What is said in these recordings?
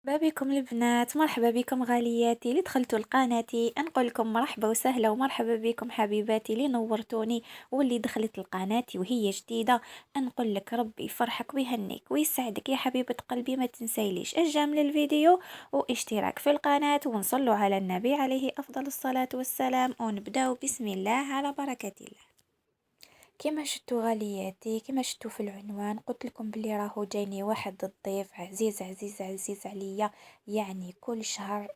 مرحبا بكم البنات، مرحبا بكم غالياتي اللي دخلتوا لقناتي. نقول لكم مرحبا وسهلا ومرحبا بكم حبيباتي اللي نورتوني واللي دخلت لقناتي وهي جديدة. نقول لك ربي يفرحك ويهنيك ويسعدك يا حبيبة قلبي، ما تنسيليش اعجاب للفيديو واشتراك في القناة ونصلوا على النبي عليه افضل الصلاة والسلام، ونبداو بسم الله على بركة الله. كما شفتوا غالياتي، كما شفتوا في العنوان قلت لكم بلي راهو جايني واحد الضيف عزيز عزيز عزيز عليا، يعني كل شهر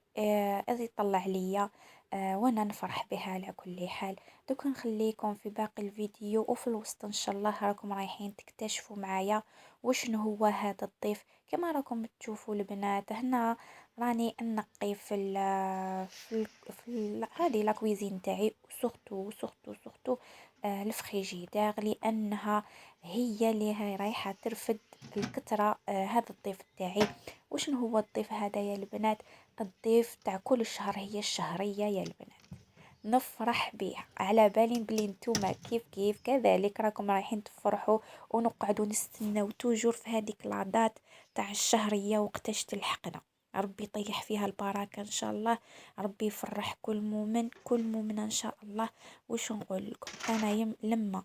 يطلع ليا. وانا نفرح بها على كل حال. دوك نخليكم في باقي الفيديو وفي الوسط ان شاء الله راكم رايحين تكتشفوا معايا وشنو هو هذا الضيف. كما راكم تشوفوا البنات هنا راني نقي هذه لا كويزين تاعي، سورتو الفريجيدير، لانها هي اللي هاي رايحه ترفد الكترة. هذا الضيف تاعي. وشنو هو الضيف هذا يا البنات؟ الضيف تاع كل شهر، هي الشهريه يا البنات. نفرح بيها على بالي بلي نتوما كيف كذلك راكم رايحين تفرحوا، ونقعدوا نستناو توجور في هذيك العادات تاع الشهريه وقتاش تلحقنا. ربي يطيح فيها البركه ان شاء الله. ربي يفرح كل مؤمن ان شاء الله. وش نقول لكم انا لما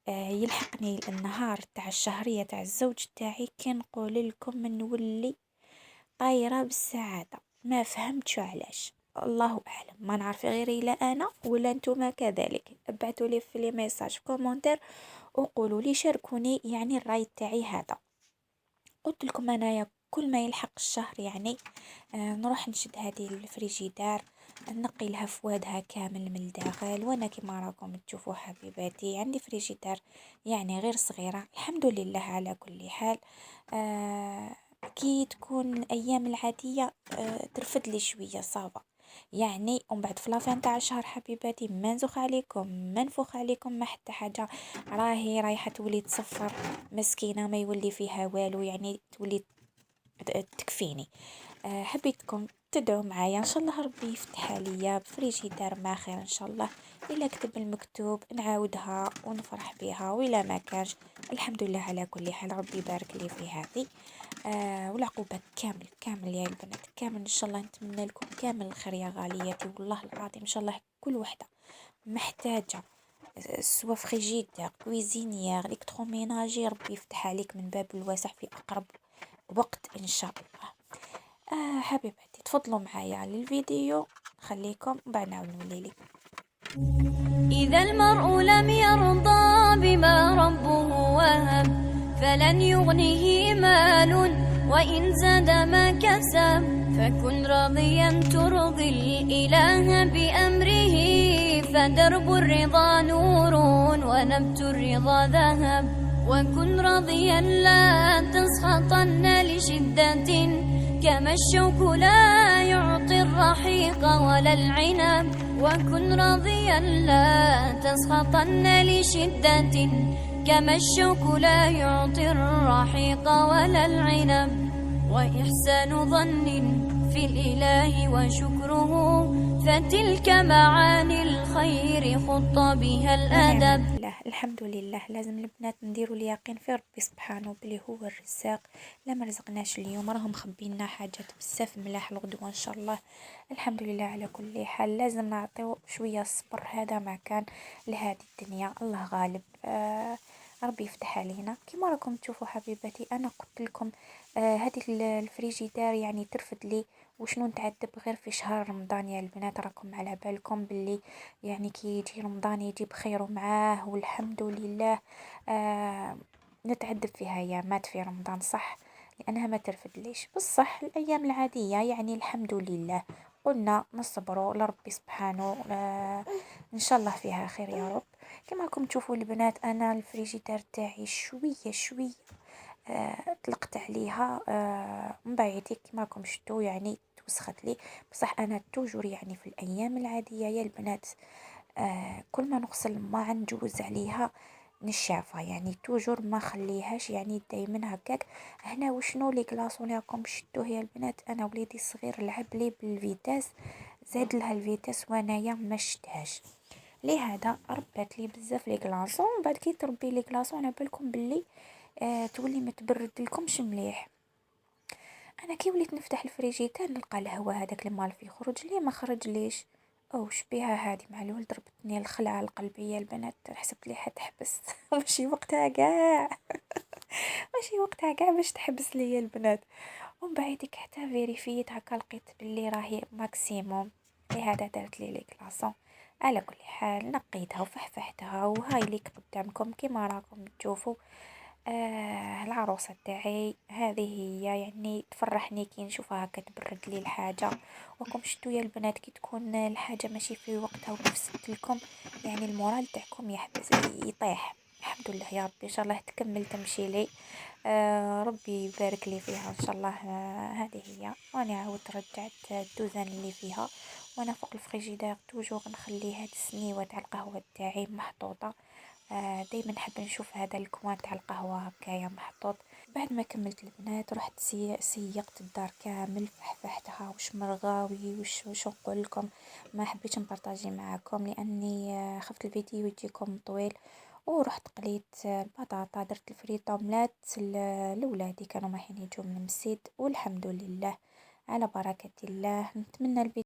يلحقني النهار تاع الشهريه تاع الزوج تاعي، كنقول لكم نولي طايره بالسعاده. ما فهمتش علاش، الله اعلم، ما نعرف غير الا انا ولا نتوما كذلك. ابعتوا لي في لي ميساج في كومنتير وقولوا لي، شاركوني يعني الراي تاعي هذا. قلت لكم انايا كل ما يلحق الشهر يعني نروح نشد هذه الفريجيدار، نقي لها فوادها كامل من الداخل. وانا كما راكم تشوفوا حبيباتي عندي فريجيدار يعني غير صغيرة، الحمد لله على كل حال. آه كي تكون الايام العادية ترفد لي شوية صافا يعني. ومن بعد في لافان تاع الشهر حبيباتي ما نزخ عليكم ما نفوخ عليكم ما حتى حاجة، راهي رايحة تولي تصفر مسكينة، ما يولي فيها والو يعني تولي تكفيني. حبيتكم تدعوا معايا ان شاء الله ربي يفتح عليا بفريجيدار ما خير ان شاء الله. الا كتب المكتوب نعاودها ونفرح بها، وإلا ما كانش الحمد لله على كل حال. ربي يبارك لي في هذه والعقوبات كامل يا البنات كامل ان شاء الله. نتمنى لكم كامل الخير يا غالياتي، والله العظيم ان شاء الله كل وحده محتاجه سوا فريجيدير كويزينيير الكتروميناجي ربي يفتح عليك من باب الواسع في اقرب وقت ان شاء الله. حبيباتي تفضلوا معايا للفيديو، خليكم بعد نعاود نولي لك. إذا المرء لم يرضى بما ربه وهب فلن يغنه مال وإن زاد ما كسب، فكن راضيا ترضي الإله بأمره، فدرب الرضا نور ونبت الرضا ذهب. وكن راضيا لا تسخطن لشدة، كما الشوك لا يعطي الرحيق ولا العنب. وكن راضيا لا تسخطن لشدة، كما الشوك لا يعطي الرحيق ولا العنب. وإحسان ظن في الإله وشكره، فتلك معاني الخير خط بها الأدب. ونعم بالله الحمد لله. لازم البنات نديروا اليقين في ربي سبحانه بلي هو الرزاق. لا ما رزقناش اليوم راهم مخبينا حاجات بزاف ملاح الغدوه ان شاء الله. الحمد لله على كل حال. لازم نعطيو شويه الصبر، هذا ما كان لهذه الدنيا، الله غالب. ربي يفتح علينا. كما راكم تشوفوا حبيباتي انا قلت لكم هذه الفريجيدار يعني ترفد لي. وشنو نتعذب غير في شهر رمضان يا البنات، راكم على بالكم باللي يعني كي يجي رمضان يجي بخير معاه والحمد لله. نتعذب فيها ايامات في رمضان صح، لانها ما ترفد ليش بصح الايام العادية يعني الحمد لله. قلنا نصبروا لربي سبحانه ان شاء الله فيها خير يا رب. كما راكم تشوفوا البنات انا الفريجيدار تاعي شويه طلقت عليها من بعيد كما راكم شفتوا يعني توسخت لي. بصح انا توجور يعني في الايام العاديه يا البنات كل ما نغسل ما نجوز عليها نشافة يعني توجور ما خليهاش يعني دايما هكاك. هنا وشنو لي كلاصون راكم شفتوه يا البنات، انا وليدي الصغير لعب لي بالفيتاس، زاد لها الفيتاس وانايا ما شتهاش. لهذا ربات لي بزاف لي كلاصون. بعد كي تربي لي كلاصون على بالكم باللي تولي ما تبرد لكمش مليح. انا كي وليت نفتح الفريجيتار نلقى الهواء هذاك المالفي يخرج لي ما خرج ليش. او شبيها هادي مع الولد ضربتني الخلعة القلبية البنات، حسبت لي حتحبس ماشي وقتها كاع. ماشي وقتها كاع باش تحبس لي البنات. ومن بعدك حتى فيريفيت هكا لقيت باللي راهي ماكسيموم، لهذا درت لي كلاصون. على كل حال نقيتها وفحفحتها وهاي ليك قدامكم كيما راكم تشوفوا. العروسة تاعي هذه هي، يعني تفرحني كي نشوفها هكا تبرد لي الحاجة. وكم شتو يا البنات كي تكون الحاجة ماشي في وقتها وكفست لكم، يعني المورال تاعكم يحبس يطيح. الحمد لله يا ربي ان شاء الله تكمل تمشي لي. ربي يبارك لي فيها ان شاء الله. هذه هي، وانا عاود رجعت الدوزان اللي فيها. وانا فوق الفريجيدير توجور نخلي هاد السنيوة تاع القهوة تاعي محطوطة. دايما نحب نشوف هذا الكوان تاع القهوة هكايا محطوط. بعد ما كملت البنات رحت سيقت الدار كامل فحفحتها وش مرغاوي وش نقول لكم. ما حبيتش نبارطاجي معاكم لاني خفت الفيديو يجيكم طويل. ورحت قليت البطاطا، درت الفريت اومليت لولادي كانوا رايحين يجوا من المسجد، والحمد لله على بركة الله. نتمنى الفيديو